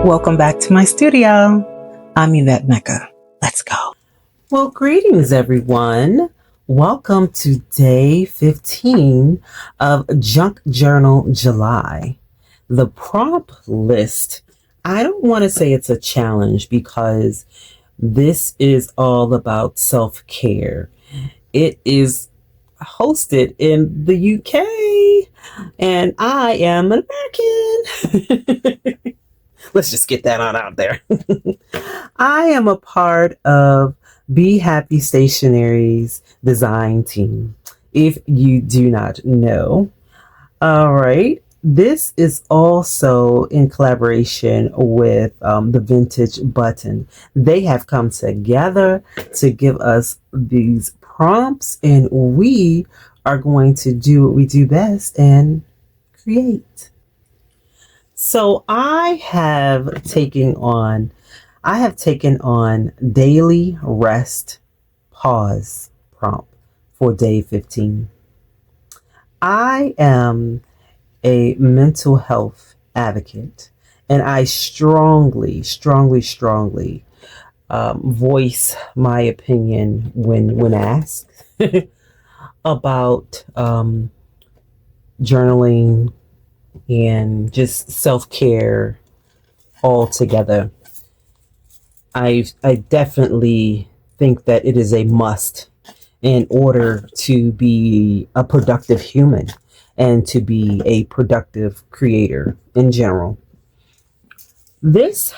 Welcome back to my studio. I'm Yvette Mecca. Let's go. Well, greetings, everyone. Welcome to day 15 of Junk Journal July. The prompt list, I don't want to say it's a challenge because this is all about self-care. It is hosted in the UK, and I am an American. Let's just get that on out there. I am a part of Be Happy Stationery's design team, if you do not know. All right. This is also in collaboration with the Vintage Button. They have come together to give us these prompts, and we are going to do what we do best and create. So I have taken on daily rest pause prompt for day 15. I am a mental health advocate, and I strongly voice my opinion when asked about journaling and just self-care altogether. I definitely think that it is a must in order to be a productive human and to be a productive creator in general. This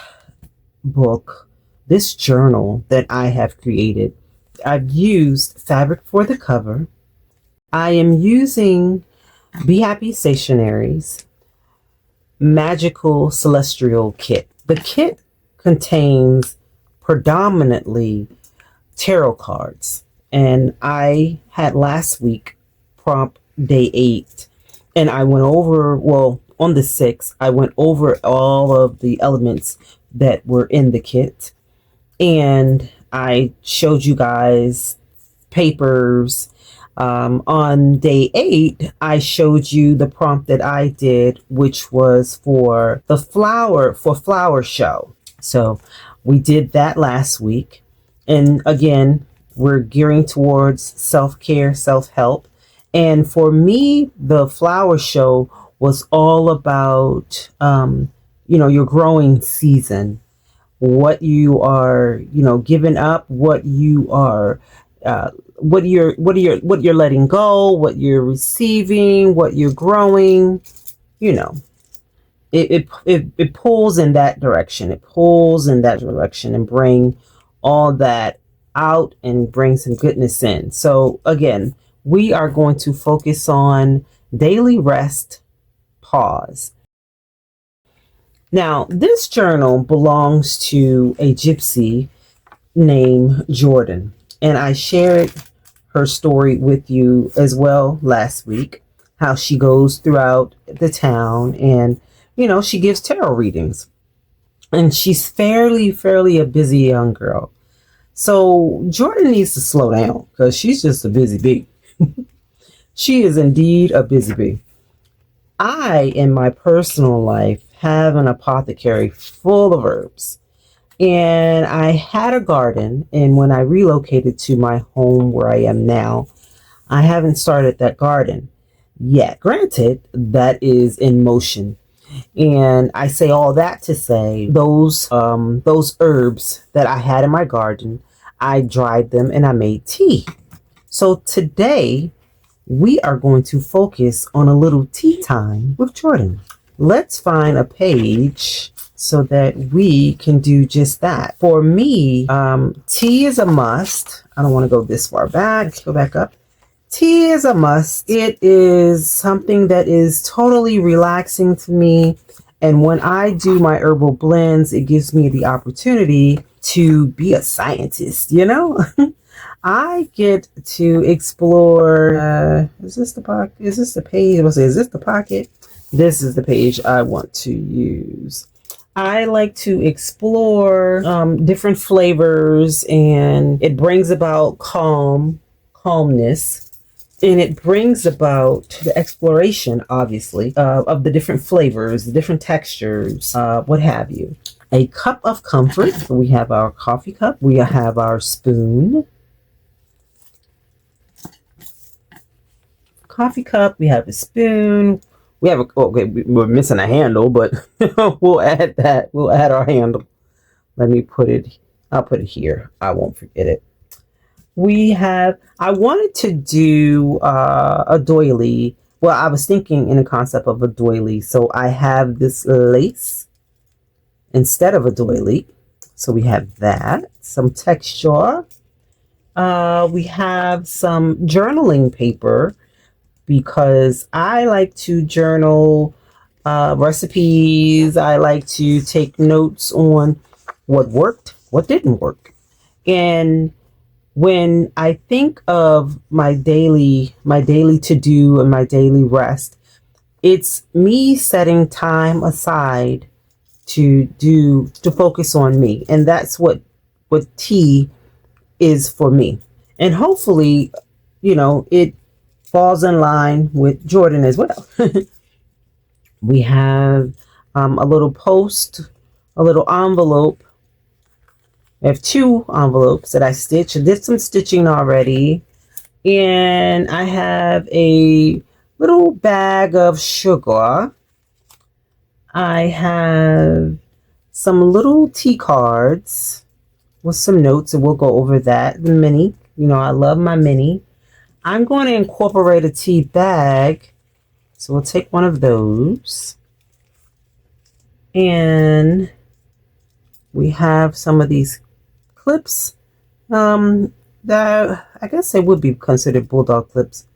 book, this journal that I have created, I've used fabric for the cover. I am using Be Happy Stationery's Magical Celestial Kit. The kit contains predominantly tarot cards, and I had last week prompt day 8, and I went over, well, on the 6th, I went over all of the elements that were in the kit, and I showed you guys papers. On day 8, I showed you the prompt that I did, which was for the flower show. So we did that last week. And again, we're gearing towards self-care, self-help. And for me, the flower show was all about, your growing season, what you are, giving up, what you are, what you're letting go, what you're receiving, what you're growing. It pulls in that direction. It pulls in that direction and bring all that out and bring some goodness in. So again, we are going to focus on daily rest pause. Now, this journal belongs to a gypsy named Jordan, and I shared her story with you as well last week, how she goes throughout the town and, she gives tarot readings. And she's fairly a busy young girl. So Jordan needs to slow down because she's just a busy bee. She is indeed a busy bee. I, in my personal life, have an apothecary full of herbs. And I had a garden, and when I relocated to my home where I am now, I haven't started that garden yet. Granted, that is in motion. And I say all that to say those herbs that I had in my garden, I dried them and I made tea. So today we are going to focus on a little tea time with Jordan. Let's find a page so that we can do just that. For me, tea is a must. I don't want to go this far back. Go back up. Tea is a must. It is something that is totally relaxing to me. And when I do my herbal blends, it gives me the opportunity to be a scientist, I get to explore. Is this the pocket? Is this the page? Is this the pocket? This is the page I want to use. I like to explore different flavors, and it brings about calmness. And it brings about the exploration, obviously, of the different flavors, the different textures, what have you. A cup of comfort. We have our coffee cup. We have our spoon. Coffee cup. We have a spoon. We have okay, we're missing a handle, but we'll add that. We'll add our handle. Let me put it, I'll put it here. I won't forget it. We have, I wanted to do a doily. Well, I was thinking in the concept of a doily. So I have this lace instead of a doily. So we have that, some texture. We have some journaling paper because I like to journal recipes. I like to take notes on what worked, what didn't work. And when I think of my daily to-do and my daily rest, it's me setting time aside to focus on me. And that's what tea is for me. And hopefully, you know, it falls in line with Jordan as well. We have a little a little envelope. I have 2 envelopes that I stitched. I did some stitching already. And I have a little bag of sugar. I have some little tea cards with some notes, and we'll go over that. The mini, you know, I love my mini. I'm going to incorporate a tea bag. So we'll take one of those. And we have some of these clips that I guess they would be considered bulldog clips,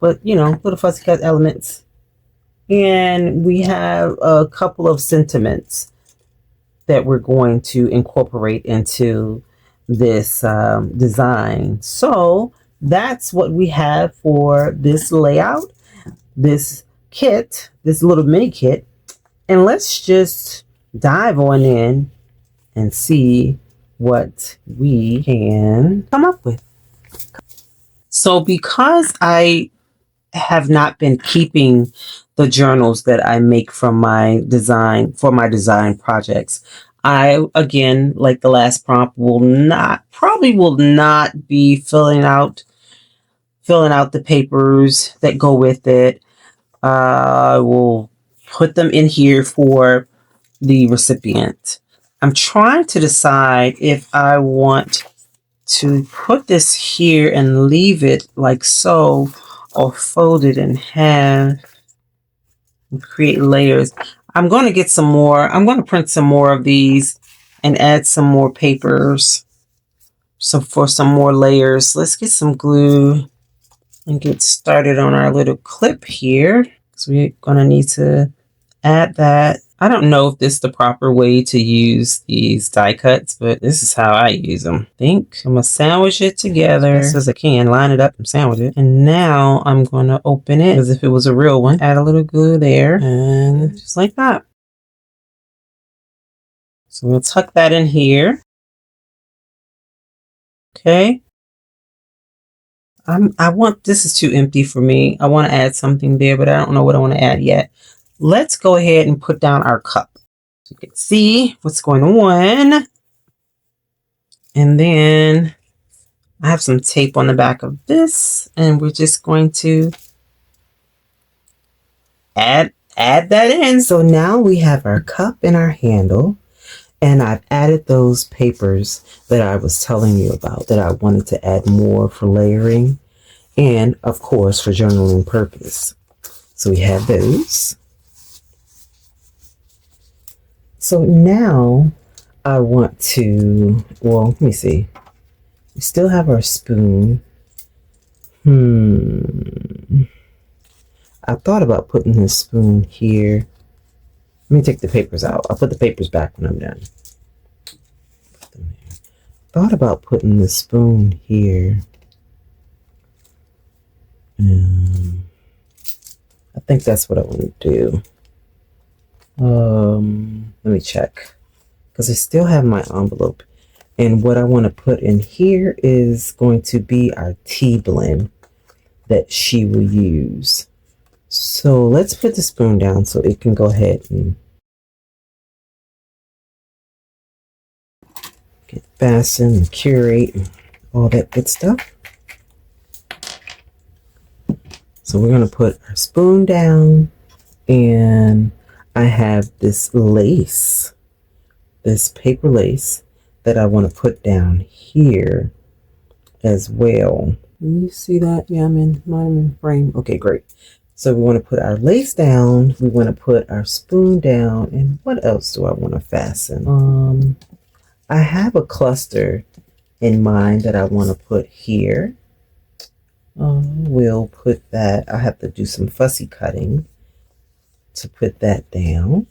but you know, little fussy cut elements. And we have a couple of sentiments that we're going to incorporate into this design. So that's what we have for this layout, this kit, this little mini kit. And let's just dive on in and see what we can come up with. So because I have not been keeping the journals that I make from my design projects, I, again, like the last prompt, probably will not be filling out the papers that go with it. I will put them in here for the recipient. I'm trying to decide if I want to put this here and leave it like so, or fold it in half and create layers. I'm going to get some more. I'm going to print some more of these and add some more papers. So for some more layers, let's get some glue and get started on our little clip here. So we're going to need to add that. I don't know if this is the proper way to use these die cuts, but this is how I use them. I think I'm going to sandwich it together as best as I can, line it up and sandwich it. And now I'm going to open it as if it was a real one. Add a little glue there and just like that. So we'll tuck that in here. Okay. This is too empty for me. I want to add something there, but I don't know what I want to add yet. Let's go ahead and put down our cup so you can see what's going on. And then I have some tape on the back of this, and we're just going to add that in. So now we have our cup and our handle, and I've added those papers that I was telling you about that I wanted to add more for layering and, of course, for journaling purpose. So we have those. So now I want to, well, let me see. We still have our spoon. I thought about putting this spoon here. Let me take the papers out. I'll put the papers back when I'm done. Thought about putting the spoon here. I think that's what I want to do. Let me check, because I still have my envelope, and what I want to put in here is going to be our tea blend. that she will use. So let's put the spoon down so it can go ahead and get fastened and curate and all that good stuff. So we're going to put our spoon down, and I have this lace, this paper lace that I want to put down here as well. You see that? Yeah, I'm in frame. Okay, great. So we want to put our lace down. We want to put our spoon down. And what else do I want to fasten? I have a cluster in mind that I want to put here. We'll put that. I have to do some fussy cutting to put that down.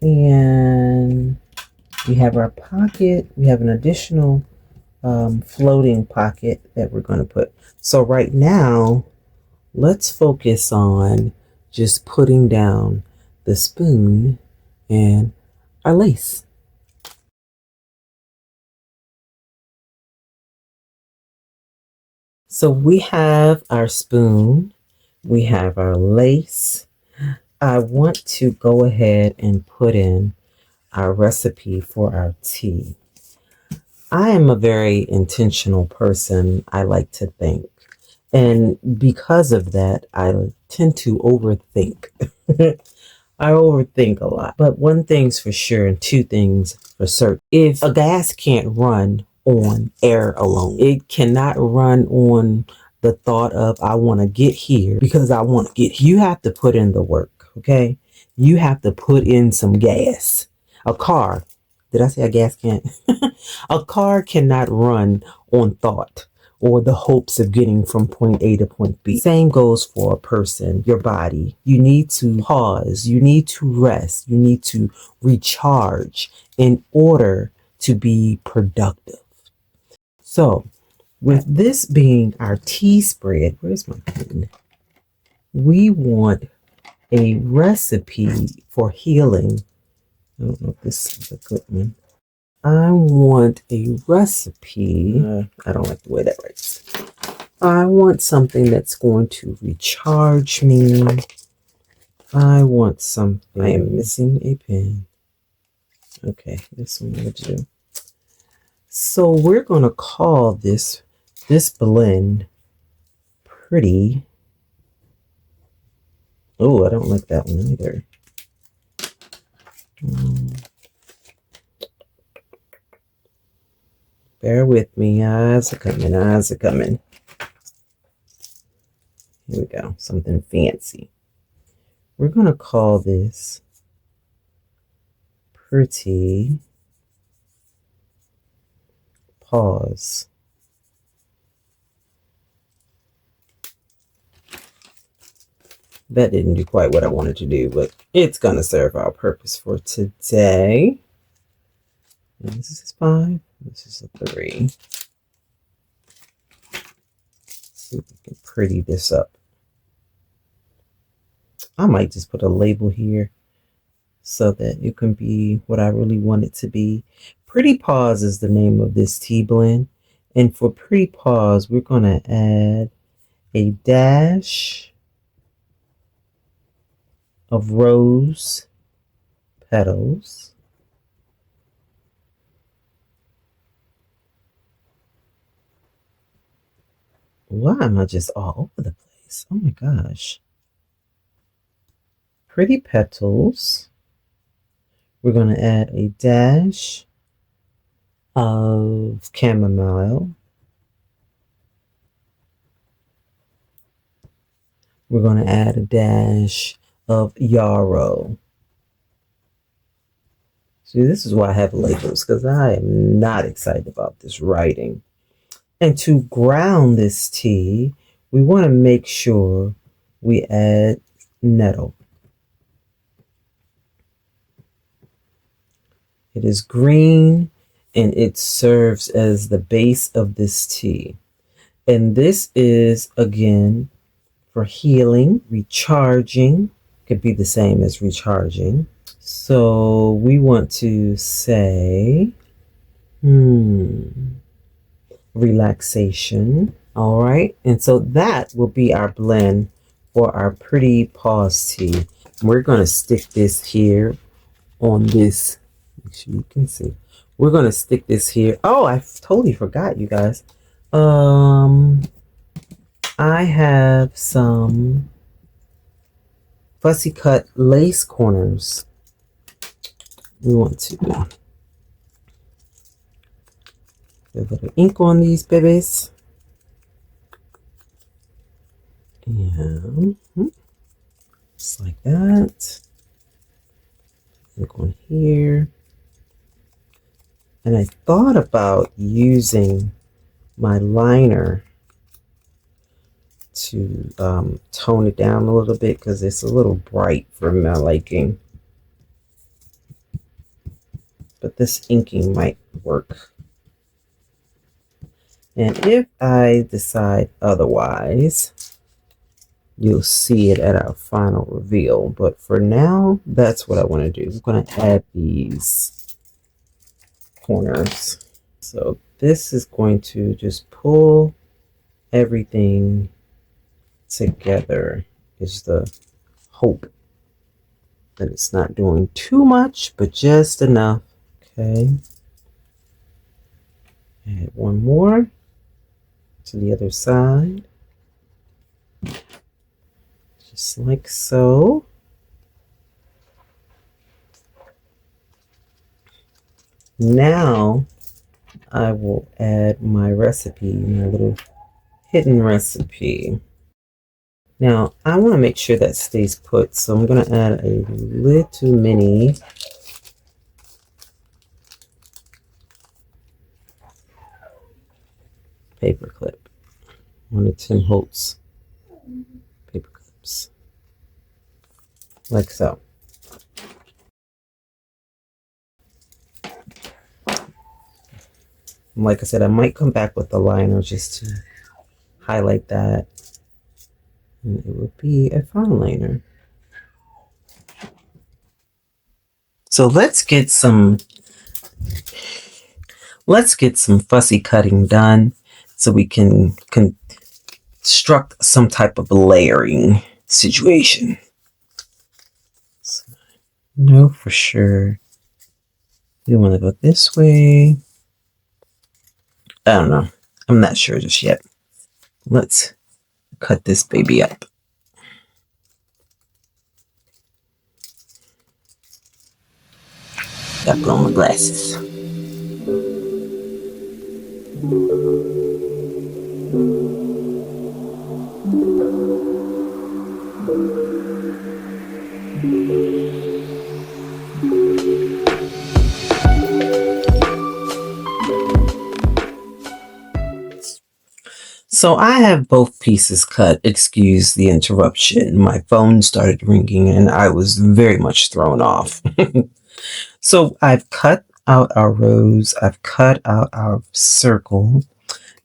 And we have our pocket. We have an additional floating pocket that we're going to put. So right now, let's focus on just putting down the spoon and our lace. So we have our spoon, we have our lace. I want to go ahead and put in our recipe for our tea. I am a very intentional person, I like to think. And because of that, I tend to overthink. I overthink a lot. But one thing's for sure and two things for certain. If a gas can't run on air alone, it cannot run on the thought of I want to get here because I want to get here. You have to put in the work, okay? You have to put in some gas. A car, did I say a gas can't? A car cannot run on thought or the hopes of getting from point A to point B. Same goes for a person, your body. You need to pause, you need to rest, you need to recharge in order to be productive. So, with this being our tea spread, where's my pen? We want a recipe for healing. I don't know if this is a good one. I want a recipe. I don't like the way that writes. I want something that's going to recharge me. I want something. I am missing a pen. Okay, this one will do. So we're going to call this blend Pretty. Oh, I don't like that one either. Bear with me. Eyes are coming. Eyes are coming. Here we go. Something fancy. We're going to call this Pretty Pause. That didn't do quite what I wanted to do, but it's going to serve our purpose for today. And this is 5. This is a 3. Let's see if we can pretty this up. I might just put a label here so that it can be what I really want it to be. Pretty Pause is the name of this tea blend. And for Pretty Pause, we're going to add a dash of rose petals. Why am I just all over the place? Oh my gosh. Pretty petals. We're going to add a dash of chamomile. We're going to add a dash of yarrow. See, this is why I have labels, because I am not excited about this writing. And to ground this tea, we want to make sure we add nettle. It is green and it serves as the base of this tea. And this is, again, for healing, recharging. Could be the same as recharging. So we want to say, relaxation. All right, and so that will be our blend for our pretty paws tea. We're going to stick this here on this. Make sure you can see. We're going to stick this here. Oh, I totally forgot, you guys. I have some fussy cut lace corners. We want to get a little ink on these babies. And just like that. Ink on here. And I thought about using my liner to tone it down a little bit because it's a little bright for my liking. But this inking might work. And if I decide otherwise, you'll see it at our final reveal. But for now, that's what I want to do. I'm going to add these corners. So this is going to just pull everything together, is the hope that it's not doing too much, but just enough. Okay. Add one more to the other side. Just like so. Now I will add my recipe, my little hidden recipe. Now I want to make sure that stays put, so I'm going to add a little mini paper clip. One of Tim Holtz paper clips. Like so. Like I said, I might come back with the liner just to highlight that. And it would be a fine liner. So let's get some fussy cutting done so we can construct some type of layering situation. So, know for sure you want to go this way. I don't know. I'm not sure just yet. Let's cut this baby up. Got to put on my glasses. So I have both pieces cut. Excuse the interruption. My phone started ringing and I was very much thrown off. So I've cut out our rose. I've cut out our circle.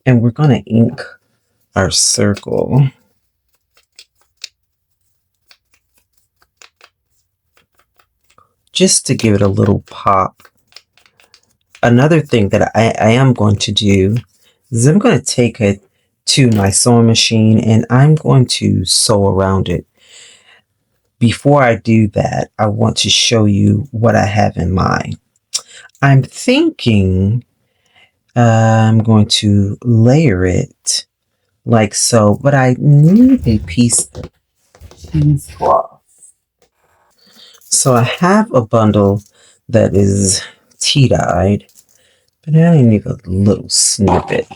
And we're going to ink our circle. Just to give it a little pop. Another thing that I am going to do is I'm going to take it to my sewing machine and I'm going to sew around it. Before I do that, I want to show you what I have in mind. I'm thinking I'm going to layer it like so, but I need a piece of cheesecloth. So I have a bundle that is tea-dyed, but I only need a little snippet.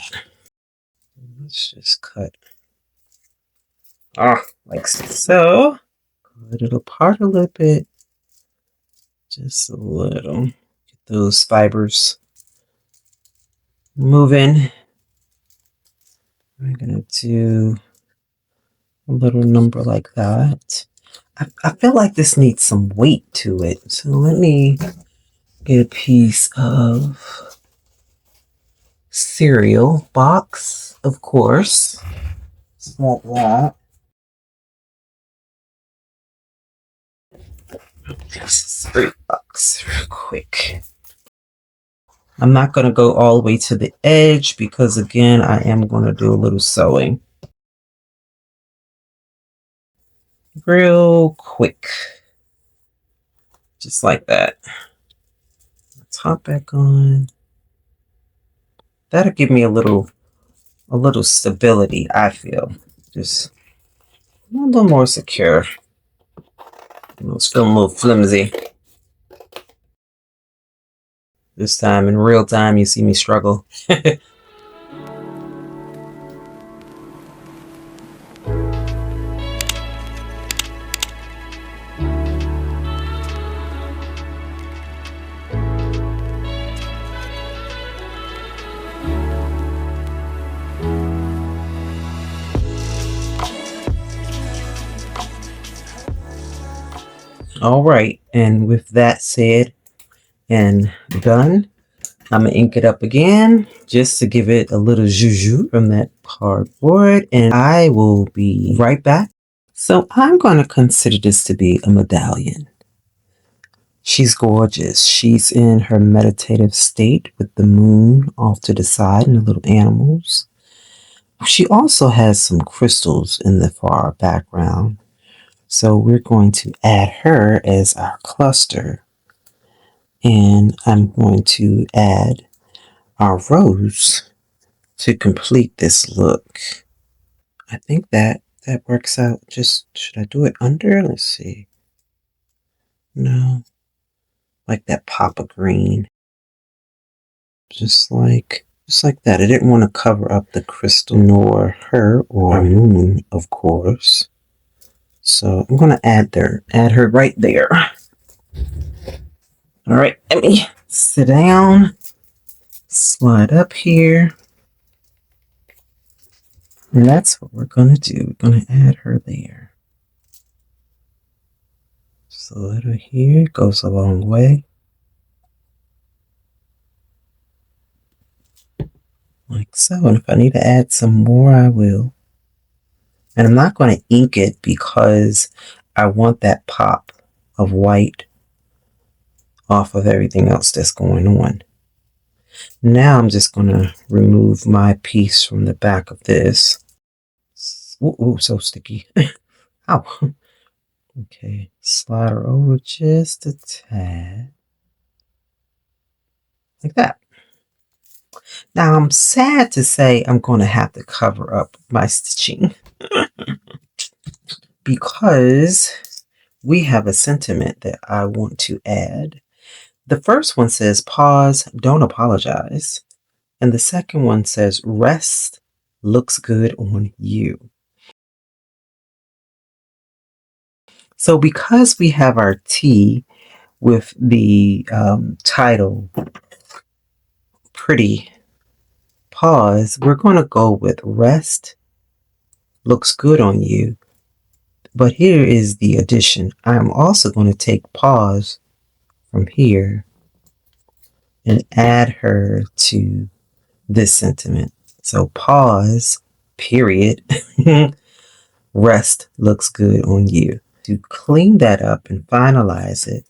Let's just cut like so. Cut it apart a little bit, just a little. Get those fibers moving. I'm gonna do a little number like that. I feel like this needs some weight to it, so let me get a piece of cereal box, of course. Like that. This cereal box real quick. I'm not going to go all the way to the edge because again, I am going to do a little sewing. Real quick. Just like that. Top back on. That'll give me a little stability, I feel. Just a little more secure. It's feeling a little flimsy. This time, in real time, you see me struggle. All right, and with that said and done, I'm gonna ink it up again just to give it a little juju from that cardboard, and I will be right back. So I'm going to consider this to be a medallion. She's gorgeous. She's in her meditative state with the moon off to the side and the little animals. She also has some crystals in the far background. So we're going to add her as our cluster. And I'm going to add our rose to complete this look. I think that works out. Just, should I do it under? Let's see. No. Like that pop of green. Just like that. I didn't want to cover up the crystal nor her or moon, of course. So I'm going to add her right there. All right, let me sit down, slide up here. And that's what we're going to do. We're going to add her there. Slide her here, goes a long way. Like so. And if I need to add some more, I will. And I'm not going to ink it because I want that pop of white off of everything else that's going on. Now I'm just going to remove my piece from the back of this. Ooh, so sticky. Ow. Okay, slide her over just a tad. Like that. Now I'm sad to say I'm going to have to cover up my stitching because we have a sentiment that I want to add. The first one says, pause, don't apologize. And the second one says, rest looks good on you. So because we have our T with the title, Pretty Pause, we're going to go with rest looks good on you. But here is the addition. I'm also going to take pause from here and add her to this sentiment. So pause, period. Rest looks good on you. To clean that up and finalize it,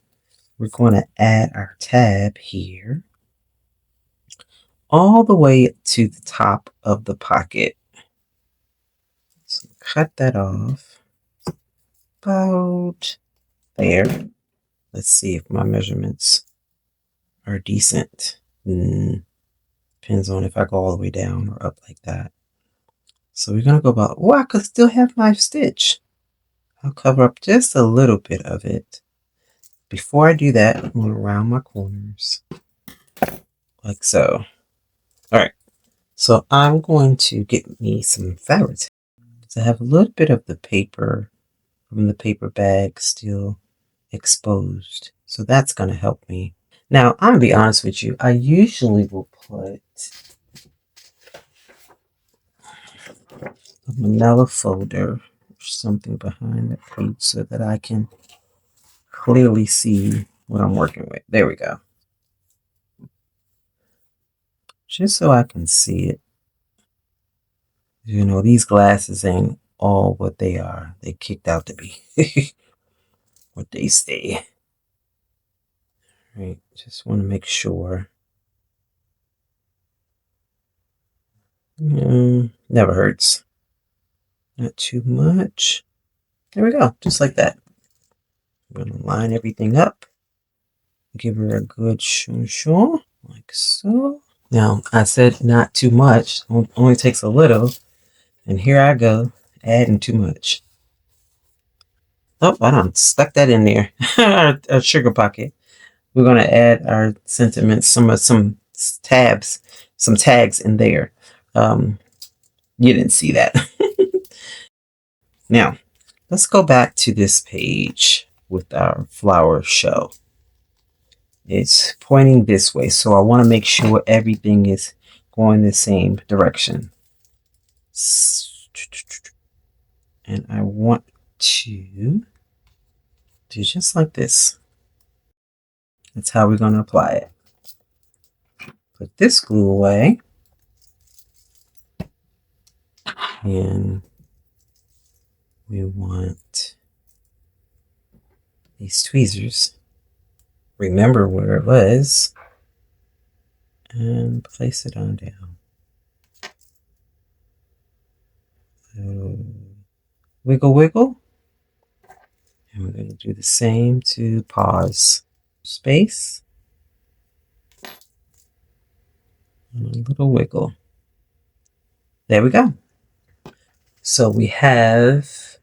we're going to add our tab here all the way to the top of the pocket. So cut that off about there. Let's see if my measurements are decent. Depends on if I go all the way down or up like that. So we're going to go about, I could still have my stitch. I'll cover up just a little bit of it. Before I do that, I'm going to round my corners like so. All right, so I'm going to get me some fabric. So I have a little bit of the paper from the paper bag still exposed. So that's going to help me. Now, I'm going to be honest with you. I usually will put a manila folder or something behind the page so that I can clearly see what I'm working with. There we go. Just so I can see it. You know, these glasses ain't all what they are. They kicked out to be what they stay. Right, just want to make sure Never hurts. Not too much. There we go, just like that. I'm going to line everything up. Give her a good shoo, like so. Now, I said not too much. Only takes a little. And here I go, adding too much. Oh, I done stuck that in there. our sugar pocket. We're going to add our sentiments, some tabs, some tags in there. You didn't see that. Now, let's go back to this page with our flower show. It's pointing this way, so I want to make sure everything is going the same direction. And I want to do just like this. That's how we're going to apply it. Put this glue away. And we want these tweezers. Remember where it was. And place it on down. So, wiggle, wiggle. And we're going to do the same to pause. Space. And a little wiggle. There we go. So we have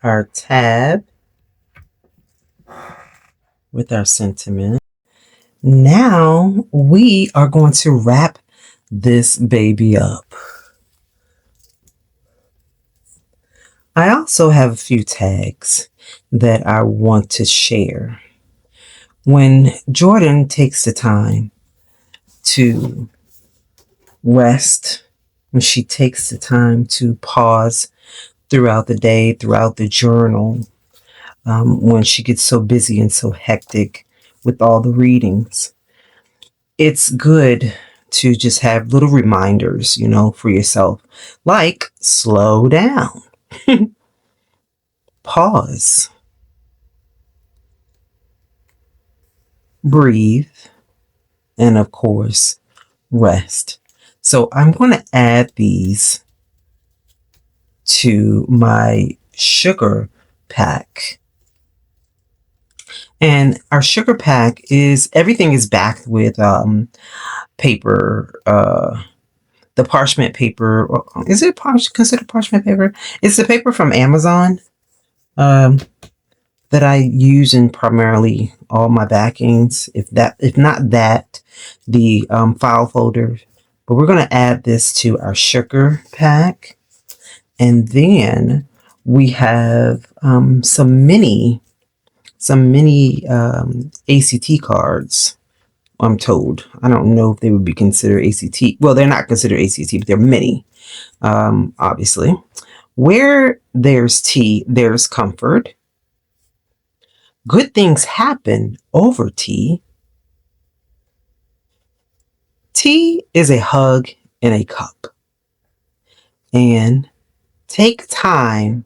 our tab with our sentiment. Now we are going to wrap this baby up. I also have a few tags that I want to share. When Jordan takes the time to rest, when she takes the time to pause throughout the day, throughout the journal, when she gets so busy and so hectic with all the readings, it's good to just have little reminders, you know, for yourself, like slow down, pause, breathe, and of course, rest. So I'm going to add these to my sugar pack. And our sugar pack is, everything is backed with paper, the parchment paper. Is it considered parchment paper? It's the paper from Amazon that I use in primarily all my backings. If not that, the file folder. But we're going to add this to our sugar pack. And then we have some mini ACT cards, I'm told. I don't know if they would be considered ACT. Well, they're not considered ACT, but they're mini, obviously. Where there's tea, there's comfort. Good things happen over tea. Tea is a hug in a cup. And take time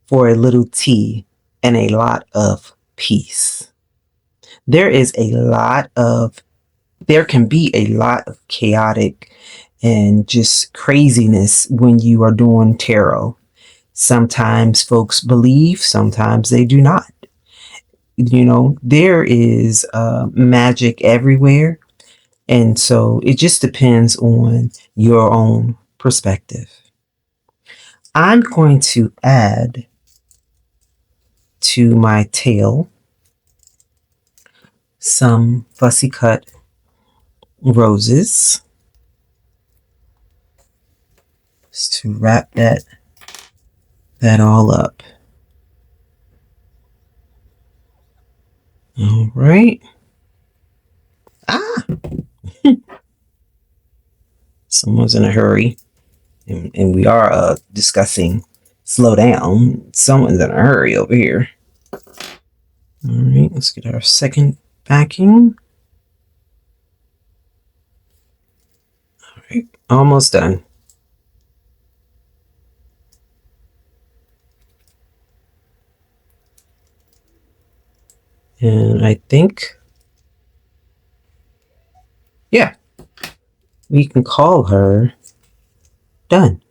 for a little tea and a lot of peace. There can be a lot of chaotic and just craziness when you are doing tarot. Sometimes folks believe, sometimes they do not. You know, there is magic everywhere. And so it just depends on your own perspective. I'm going to add to my tail some fussy cut roses, just to wrap that all up. All right. Someone's in a hurry, and we are discussing slow down. Someone's in a hurry over here. All right, let's get our second backing. All right, almost done. And I think, yeah, we can call her Done.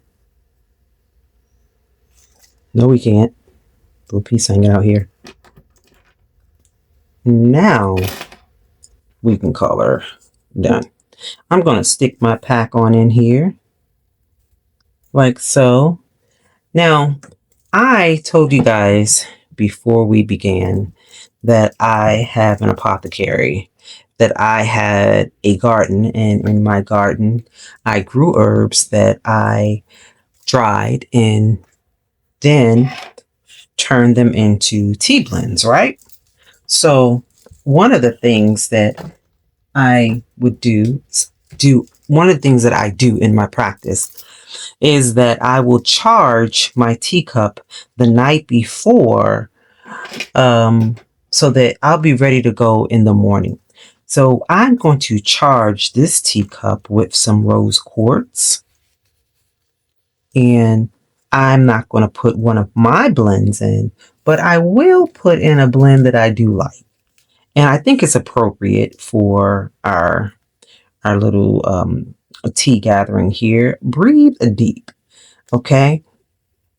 No, we can't. Little piece hanging out here. Now we can color. Done. I'm going to stick my pack on in here. Like so. Now, I told you guys before we began that I have an apothecary, that I had a garden, and in my garden I grew herbs that I dried and then turned them into tea blends, right? So one of the things that I would do one of the things that I do in my practice is that I will charge my teacup the night before, so that I'll be ready to go in the morning. So I'm going to charge this teacup with some rose quartz, and I'm not going to put one of my blends in, but I will put in a blend that I do like, and I think it's appropriate for our little tea gathering here. Breathe deep, okay?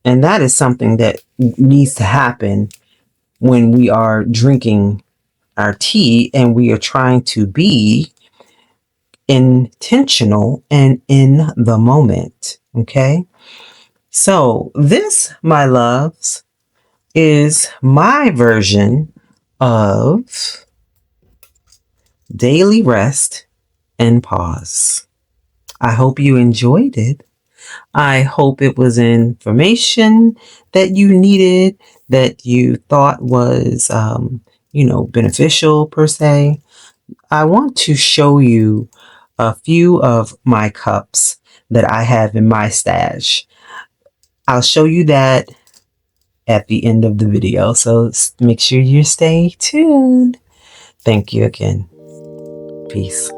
And that is something that needs to happen when we are drinking our tea and we are trying to be intentional and in the moment, okay? So this, my loves, is my version of daily rest and pause. I hope you enjoyed it. I hope it was information that you needed, that you thought was, beneficial per se. I want to show you a few of my cups that I have in my stash. I'll show you that at the end of the video, so make sure you stay tuned. Thank you again. Peace.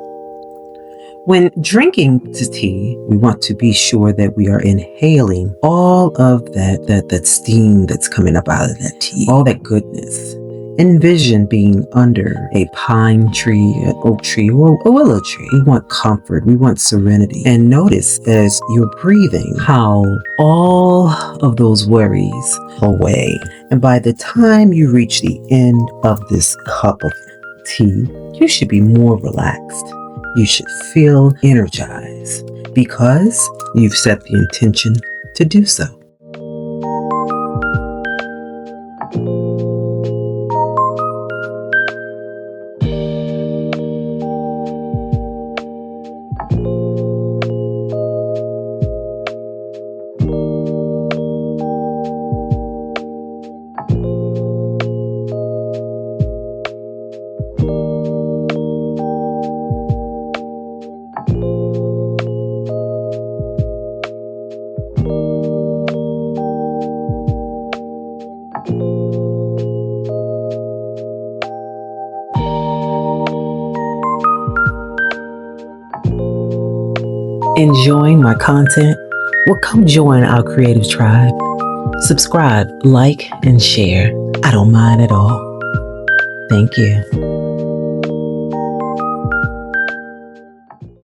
When drinking the tea, we want to be sure that we are inhaling all of that steam that's coming up out of that tea, all that goodness. Envision being under a pine tree, an oak tree, or a willow tree. We want comfort. We want serenity. And notice as you're breathing how all of those worries go away. And by the time you reach the end of this cup of tea, you should be more relaxed. You should feel energized because you've set the intention to do so. Enjoying my content? Well, come join our creative tribe. Subscribe, like, and share. I don't mind at all. Thank you.